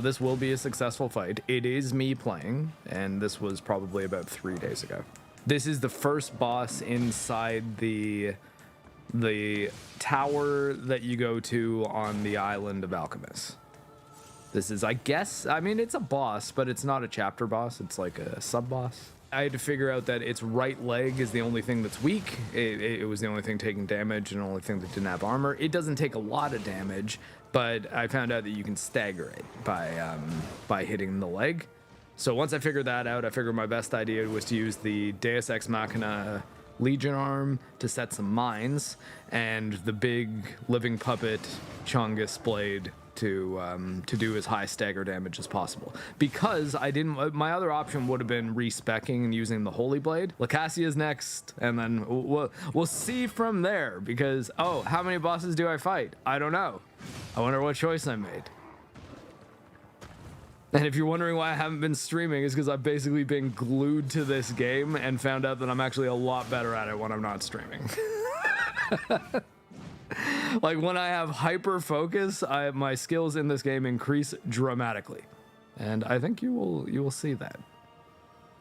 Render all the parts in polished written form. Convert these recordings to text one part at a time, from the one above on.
This will be a successful fight. It is me playing, and this was probably about 3 days ago. This is the first boss inside the tower that you go to on the island of Alchemist. This is, I guess, I mean, it's a boss, but it's not a chapter boss. It's like a sub-boss. I had to figure out that its right leg is the only thing that's weak. It was the only thing taking damage and the only thing that didn't have armor. It doesn't take a lot of damage, but I found out that you can stagger it by hitting the leg. So once I figured that out, I figured my best idea was to use the Deus Ex Machina Legion arm to set some mines, and the big living puppet Chongus blade to do as high stagger damage as possible. Because I didn't, my other option would have been respecking and using the Holy Blade. Laxasia is next, and then we'll see from there. Because how many bosses do I fight? I don't know. I wonder what choice I made. And if you're wondering why I haven't been streaming, it's because I've basically been glued to this game and found out that I'm actually a lot better at it when I'm not streaming. Like when I have hyper focus, my skills in this game increase dramatically, and I think you will see that,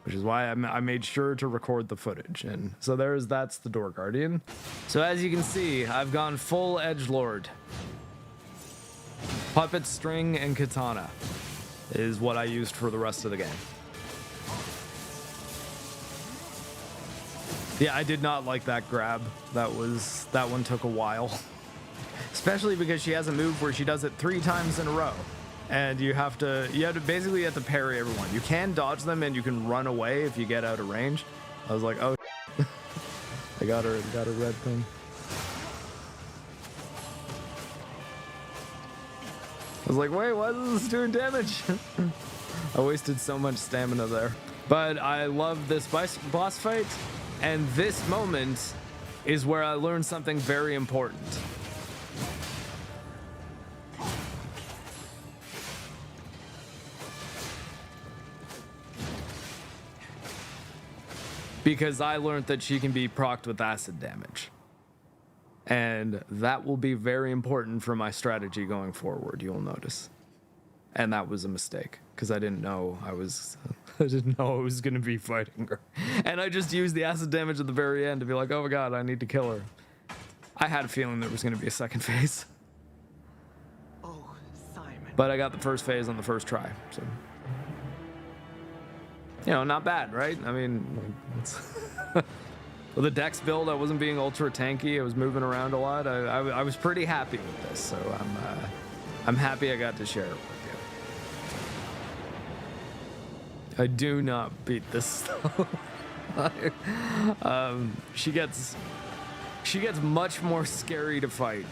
which is why I made sure to record the footage. And so that's the Door Guardian. So as you can see, I've gone full edgelord. Puppet, string, and katana is what I used for the rest of the game. Yeah, I did not like that grab. That one took a while. Especially because she has a move where she does it 3 times in a row. And you have to basically parry everyone. You can dodge them and you can run away if you get out of range. I was like, oh, I got a red thing. I was like, wait, why is this doing damage? I wasted so much stamina there. But I love this boss fight. And this moment is where I learned something very important. Because I learned that she can be procced with acid damage. And that will be very important for my strategy going forward, you'll notice. And that was a mistake, because I didn't know I was going to be fighting her. And I just used the acid damage at the very end to be like, oh my god, I need to kill her. I had a feeling there was going to be a second phase. Oh, Simon. But I got the first phase on the first try, so... You know, not bad, right? I mean, with the dex build, I wasn't being ultra tanky. I was moving around a lot. I was pretty happy with this, so I'm happy I got to share it with you. I do not beat this though. She gets much more scary to fight.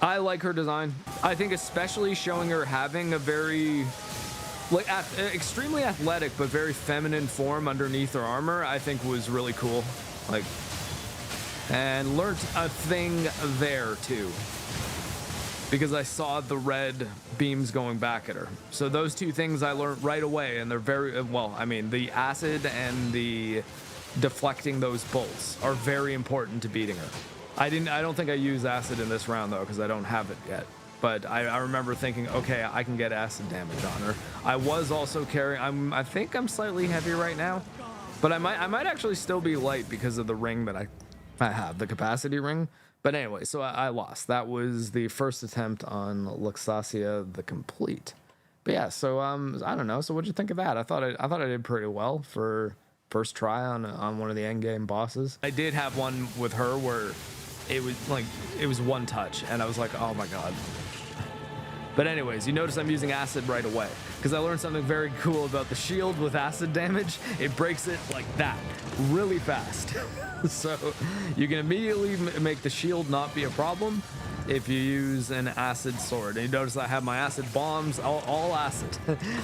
I like her design. I think especially showing her having a very, like, extremely athletic but very feminine form underneath her armor, I think was really cool. Like, and learned a thing there too, because I saw the red beams going back at her. So those two things I learned right away, and they're very well. I mean, the acid and the deflecting those bolts are very important to beating her. I don't think I use acid in this round though, because I don't have it yet. But I remember thinking, okay, I can get acid damage on her. I was also carrying. I think I'm slightly heavy right now, but I might actually still be light because of the ring that I have, the capacity ring. But anyway, so I lost. That was the first attempt on Laxasia the Complete. But yeah, so I don't know. So what'd you think of that? I thought I did pretty well for first try on one of the end game bosses. I did have one with her where it was one touch, and I was like, oh my god. But anyways, you notice I'm using acid right away, because I learned something very cool about the shield with acid damage. It breaks it like that, really fast. So you can immediately make the shield not be a problem if you use an acid sword. And you notice I have my acid bombs, all acid.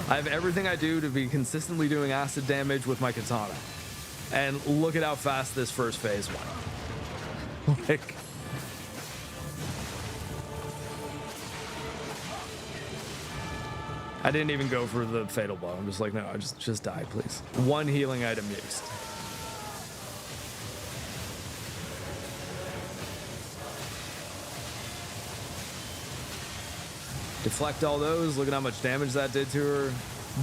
I have everything I do to be consistently doing acid damage with my katana. And look at how fast this first phase went. Like, I didn't even go for the fatal blow. I'm just like, no, just die, please. One healing item used. Deflect all those. Look at how much damage that did to her.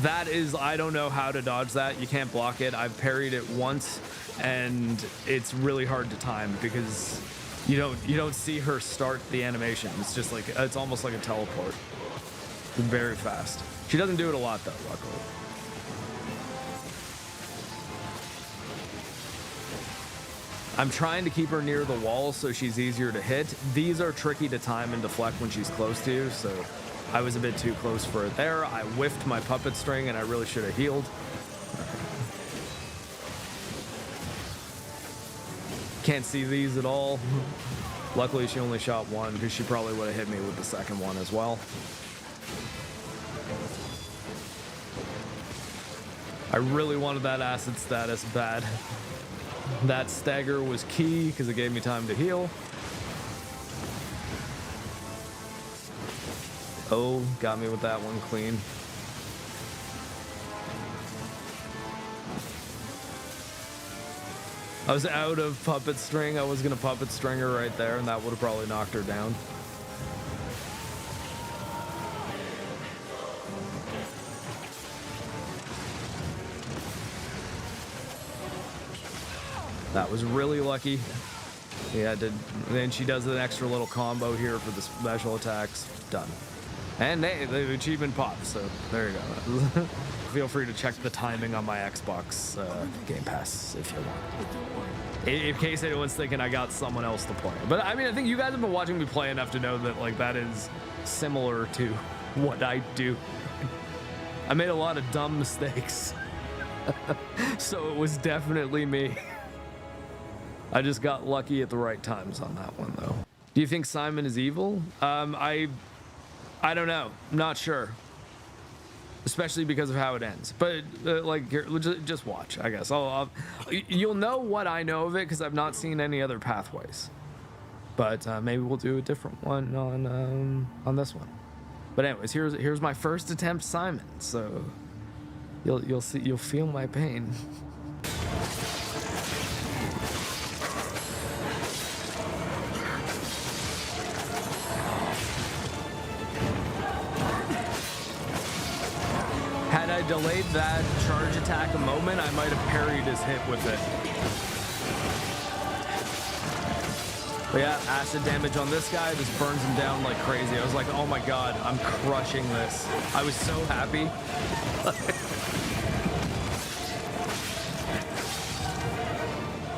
That is, I don't know how to dodge that. You can't block it. I've parried it once, and it's really hard to time because you don't see her start the animation. It's just like, it's almost like a teleport. Very fast. She doesn't do it a lot though, luckily. I'm trying to keep her near the wall so she's easier to hit. These are tricky to time and deflect when she's close to you, so I was a bit too close for it there. I whiffed my puppet string and I really should have healed. Can't see these at all. Luckily she only shot one because she probably would have hit me with the second one as well. I really wanted that acid status bad. That stagger was key because it gave me time to heal. Oh, got me with that one clean. I was out of puppet string. I was gonna puppet string her right there, and that would have probably knocked her down. That was really lucky. Yeah, then she does an extra little combo here for the special attacks. Done. And hey, the achievement pops, so there you go. Feel free to check the timing on my Xbox Game Pass if you want. In case anyone's thinking I got someone else to play. But I mean, I think you guys have been watching me play enough to know that like that is similar to what I do. I made a lot of dumb mistakes. So it was definitely me. I just got lucky at the right times on that one, though. Do you think Simon is evil? I don't know. I'm not sure. Especially because of how it ends. But like, here, just watch. I guess you'll know what I know of it because I've not seen any other pathways. But maybe we'll do a different one on this one. But anyways, here's my first attempt, Simon. So you'll see, you'll feel my pain. Had I delayed that charge attack a moment, I might have parried his hit with it. But yeah, acid damage on this guy just burns him down like crazy. I was like, oh my god, I'm crushing this. I was so happy.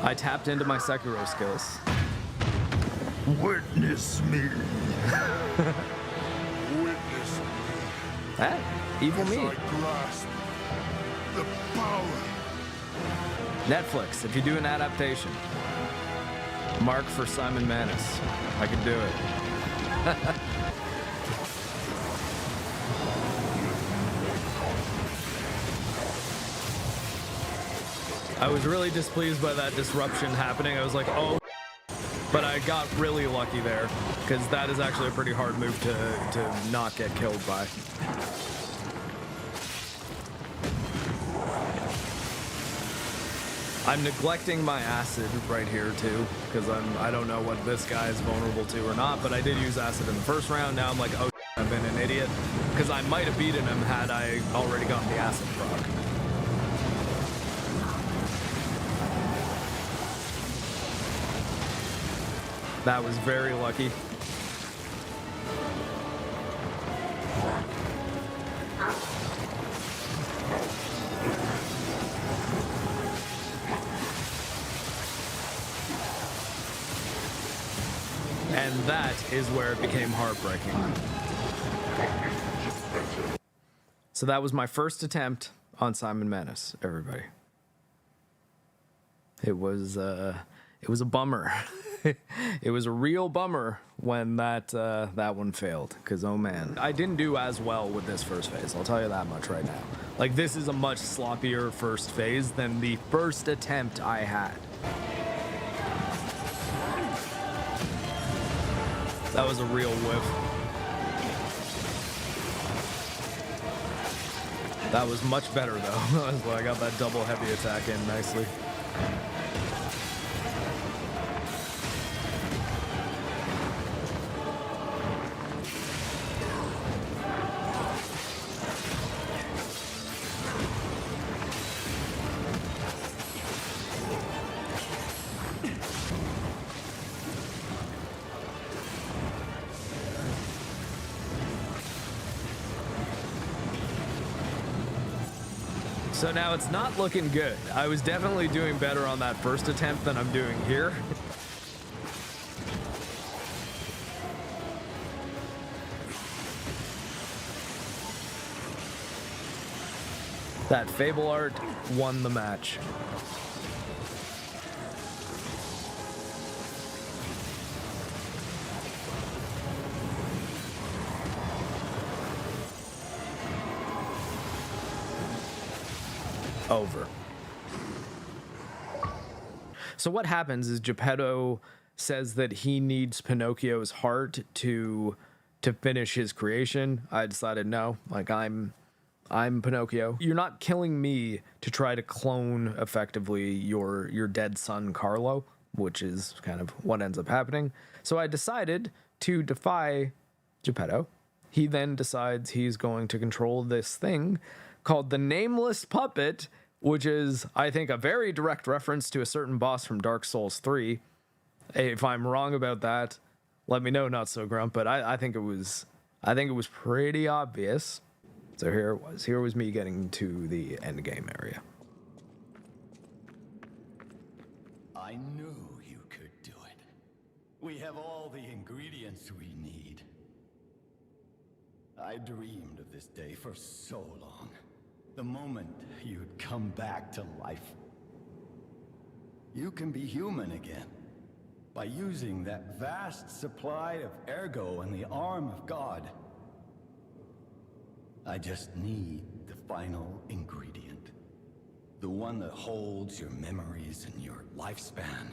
I tapped into my Sekiro skills. Witness me. Witness me. Hey, evil me. I grasp the power. Netflix, if you do an adaptation, mark for Simon Manus. I could do it. I was really displeased by that disruption happening. I was like, oh, but I got really lucky there because that is actually a pretty hard move to not get killed by. I'm neglecting my acid right here too, because I don't know what this guy is vulnerable to or not, but I did use acid in the first round. Now I'm like, oh, I've been an idiot, because I might have beaten him had I already gotten the acid proc. That was very lucky. And that is where it became heartbreaking. So that was my first attempt on Simon Manus, everybody. It was a bummer. It was a real bummer when that one failed, because oh man, I didn't do as well with this first phase, I'll tell you that much right now. Like, this is a much sloppier first phase than the first attempt I had. That was a real whiff. That was much better though. I got that double heavy attack in nicely. So now it's not looking good. I was definitely doing better on that first attempt than I'm doing here. That Fable art won the match. Over. So what happens is Geppetto says that he needs Pinocchio's heart to finish his creation. I decided no, like I'm Pinocchio. You're not killing me to try to clone effectively your dead son Carlo, which is kind of what ends up happening. So I decided to defy Geppetto. He then decides he's going to control this thing called the Nameless puppet, which is, I think, a very direct reference to a certain boss from Dark Souls 3. If I'm wrong about that, let me know, Not So Grump, but I think it was pretty obvious. So here it was. Here was me getting to the end game area. I knew you could do it. We have all the ingredients we need. I dreamed of this day for so long. The moment you'd come back to life. You can be human again by using that vast supply of ergo in the arm of God. I just need the final ingredient. The one that holds your memories and your lifespan.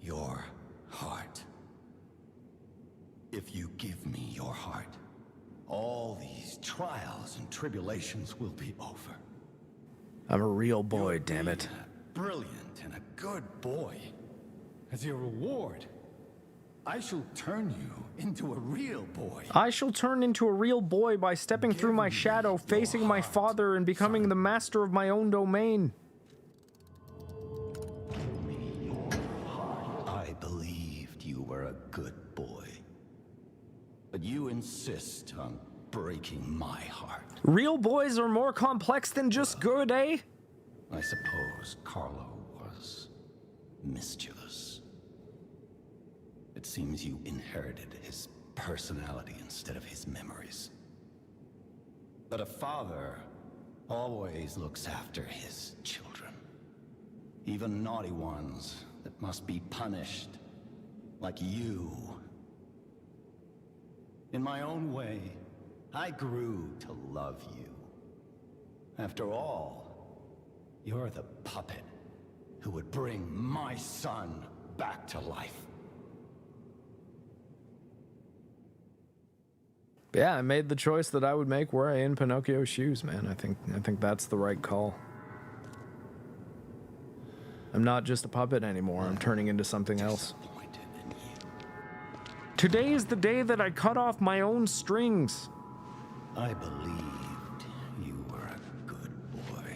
Your heart. If you give me your heart, all these trials and tribulations will be over. I'm a real boy, damn it. Brilliant and a good boy. As your reward, I shall turn you into a real boy. I shall turn into a real boy by stepping through my shadow, facing my father, and becoming the master of my own domain. I believed you were a good boy. But you insist on breaking my heart. Real boys are more complex than just good, eh? I suppose Carlo was mischievous. It seems you inherited his personality instead of his memories. But a father always looks after his children. Even naughty ones that must be punished, like you. In my own way, I grew to love you. After all, you're the puppet who would bring my son back to life. Yeah, I made the choice that I would make were I in Pinocchio's shoes, man. I think that's the right call. I'm not just a puppet anymore. I'm turning into something else. Today is the day that I cut off my own strings. I believed you were a good boy.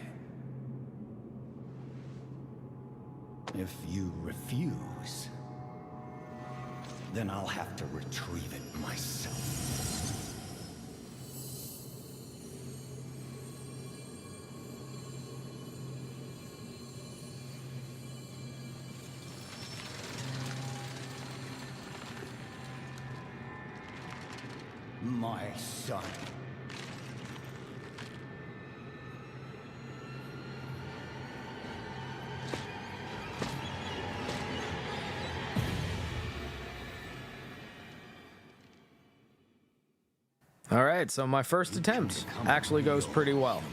If you refuse, then I'll have to retrieve it myself. My son. All right, so my first attempt actually goes pretty well.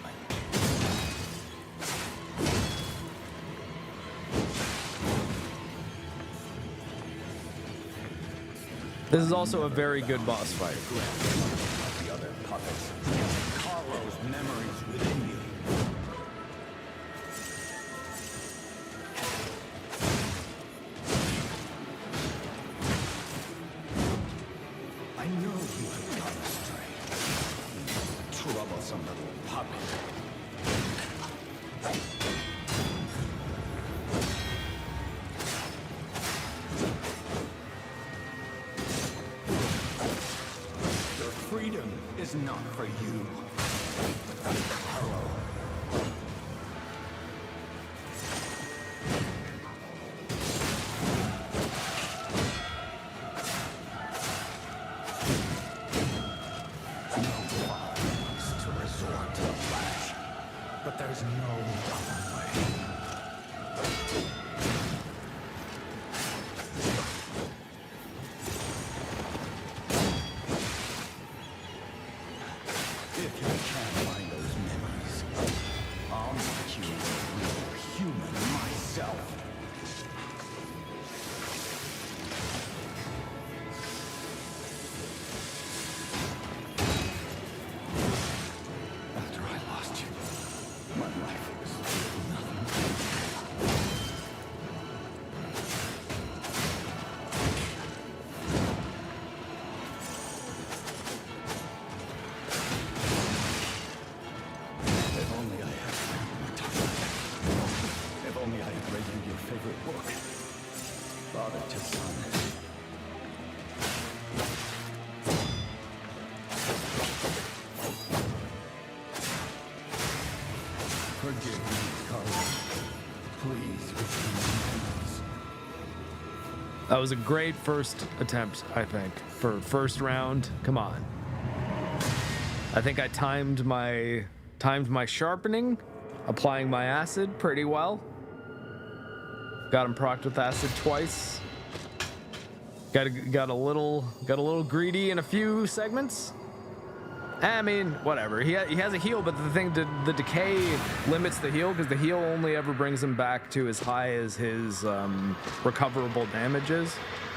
This is also a very good boss fight. The other puppets. Carlo's memories within you. I knew you had gone astray. Troublesome little puppet. Freedom is not for you. Carlo, Natasha, son. Forgive me, Carlos. Please forgive me. That was a great first attempt, I think, for first round. Come on. I think I timed my sharpening, applying my acid pretty well. Got him procced with acid twice. Got a little greedy in a few segments. I mean, whatever. He has a heal, but the decay limits the heal because the heal only ever brings him back to as high as his recoverable damage is.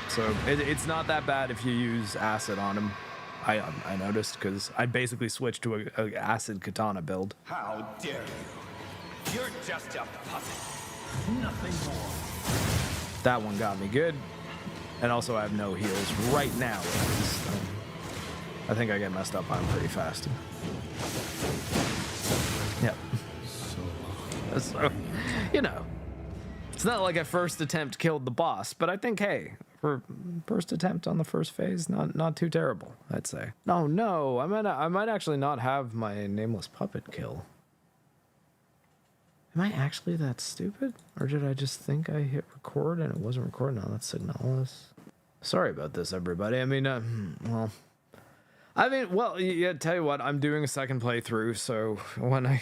So it's not that bad if you use acid on him. I noticed because I basically switched to a acid katana build. How dare you? You're just a puppet. Nothing more. That one got me good, and also I have no heals right now. I think I get messed up on pretty fast. Yep. So, you know, it's not like a first attempt killed the boss, but I think, hey, for first attempt on the first phase, not too terrible, I'd say. Oh no, I might actually not have my nameless puppet kill. Am I actually that stupid? Or did I just think I hit record and it wasn't recording? No, that's Nameless. Sorry about this, everybody. I mean, yeah, tell you what, I'm doing a second playthrough, so when I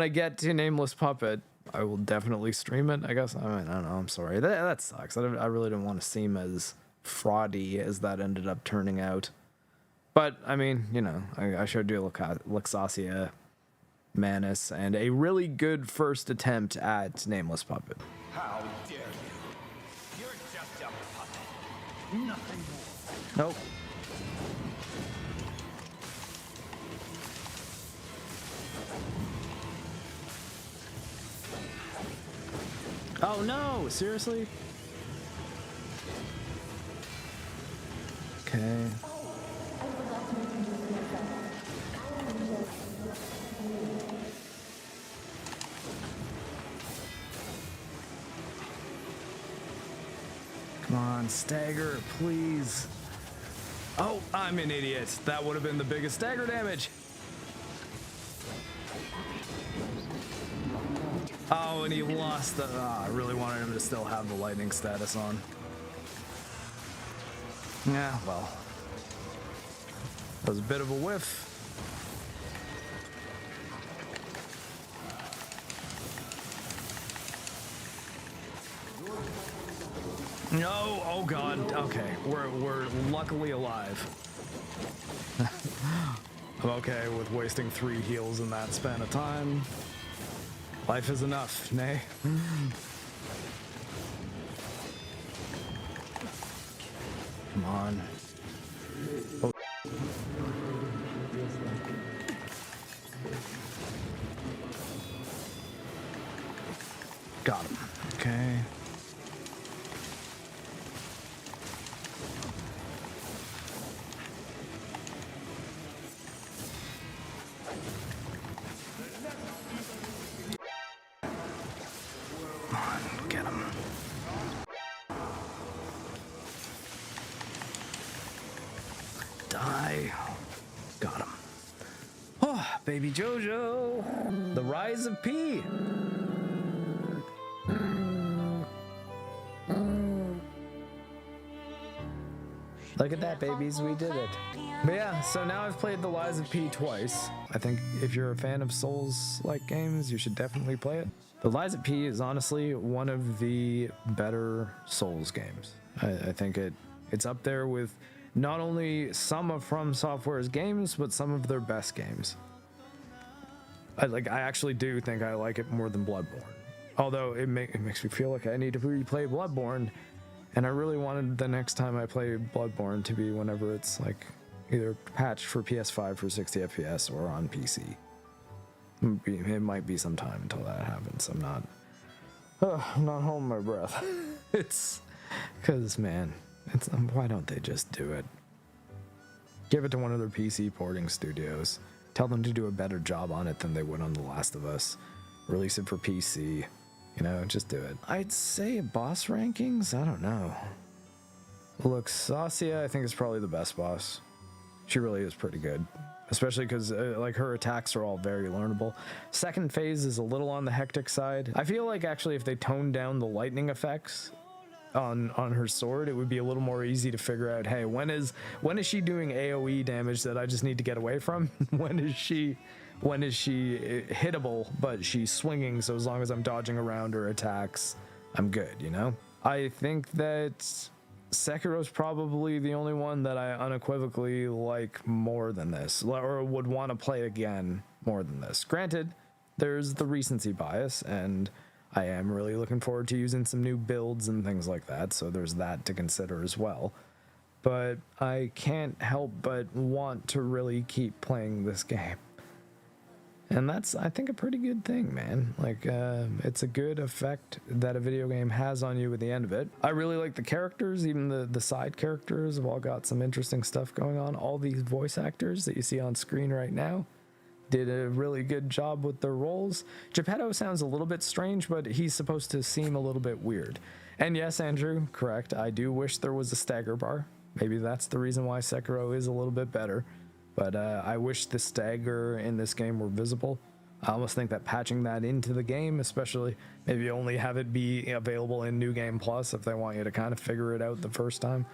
get to Nameless Puppet, I will definitely stream it, I guess. I mean, I don't know, I'm sorry. That sucks. I really didn't want to seem as fraudy as that ended up turning out. But, I mean, you know, I showed you Laxasia, Manus, and a really good first attempt at Nameless Puppet. How dare you? You're just a puppet. Nothing more. Nope. Oh no, seriously? Okay. Come on, stagger, please. Oh, I'm an idiot. That would have been the biggest stagger damage. Oh, and he lost the... I really wanted him to still have the lightning status on. Yeah, well. That was a bit of a whiff. No, oh god, okay, we're luckily alive. I'm okay with wasting 3 heals in that span of time. Life is enough, nay. Come on. Oh. Got him. Okay. Get him. Die. Got him. Oh, baby Jojo. The rise of P. Look at that, babies. We did it. But yeah, so now I've played The Lies of P twice. I think if you're a fan of Souls-like games, you should definitely play it. The Lies of P is honestly one of the better Souls games. I think it's up there with not only some of From Software's games, but some of their best games. I actually do think I like it more than Bloodborne. Although it makes me feel like I need to replay Bloodborne, and I really wanted the next time I play Bloodborne to be whenever it's like either patched for PS5 for 60 FPS or on PC. It might be some time until that happens. I'm not holding my breath. It's because, man, why don't they just do it? Give it to one of their PC porting studios. Tell them to do a better job on it than they would on The Last of Us. Release it for PC. You know, just do it. I'd say boss rankings? I don't know. Laxasia, I think, is probably the best boss. She really is pretty good. Especially because like her attacks are all very learnable. Second phase is a little on the hectic side. I feel like actually if they toned down the lightning effects on her sword, it would be a little more easy to figure out, hey, when is she doing AoE damage that I just need to get away from? when is she hittable but she's swinging, so as long as I'm dodging around her attacks, I'm good, you know? I think that Sekiro's probably the only one that I unequivocally like more than this, or would want to play again more than this. Granted, there's the recency bias, and I am really looking forward to using some new builds and things like that, so there's that to consider as well. But I can't help but want to really keep playing this game. And that's, I think, a pretty good thing, man. Like, it's a good effect that a video game has on you at the end of it. I really like the characters, even the side characters have all got some interesting stuff going on. All these voice actors that you see on screen right now did a really good job with their roles. Geppetto sounds a little bit strange, but he's supposed to seem a little bit weird. And yes, Andrew, correct, I do wish there was a stagger bar. Maybe that's the reason why Sekiro is a little bit better. But I wish the stagger in this game were visible. I almost think that patching that into the game, especially maybe only have it be available in New Game Plus if they want you to kind of figure it out the first time.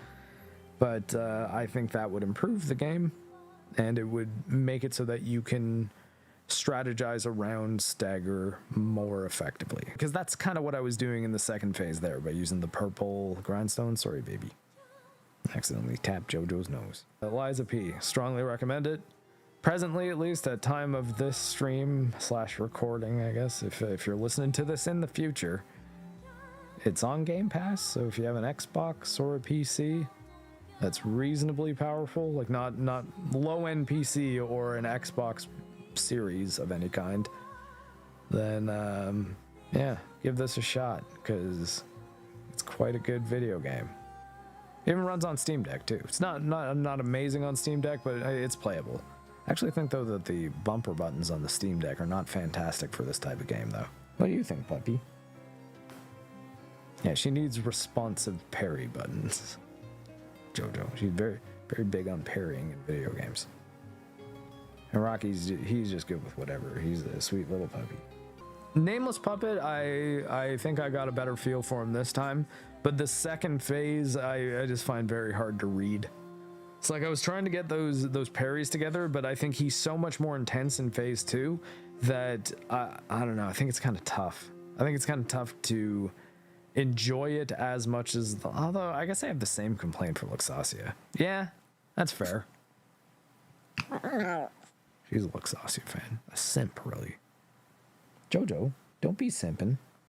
But I think that would improve the game, and it would make it so that you can strategize around stagger more effectively. Because that's kind of what I was doing in the second phase there by using the purple grindstone. Sorry, baby. Accidentally tapped JoJo's nose. Eliza P. Strongly recommend it. Presently, at least, at time of this stream / recording, I guess, if you're listening to this in the future, it's on Game Pass. So if you have an Xbox or a PC that's reasonably powerful, like not low-end PC or an Xbox series of any kind, then yeah, give this a shot, because it's quite a good video game. It even runs on Steam Deck too. It's not amazing on Steam Deck, but it's playable. I actually think though that the bumper buttons on the Steam Deck are not fantastic for this type of game though. What do you think, puppy? Yeah, she needs responsive parry buttons. JoJo, she's very big on parrying in video games. And Rocky's, he's just good with whatever. He's a sweet little puppy. Nameless Puppet, I think I got a better feel for him this time, but the second phase I just find very hard to read. It's like I was trying to get those parries together, but I think he's so much more intense in phase 2 that I don't know, I think it's kind of tough. I think it's kind of tough to enjoy it as much as although I guess I have the same complaint for Laxasia. Yeah, that's fair. She's a Laxasia fan. A simp, really. JoJo, don't be simping.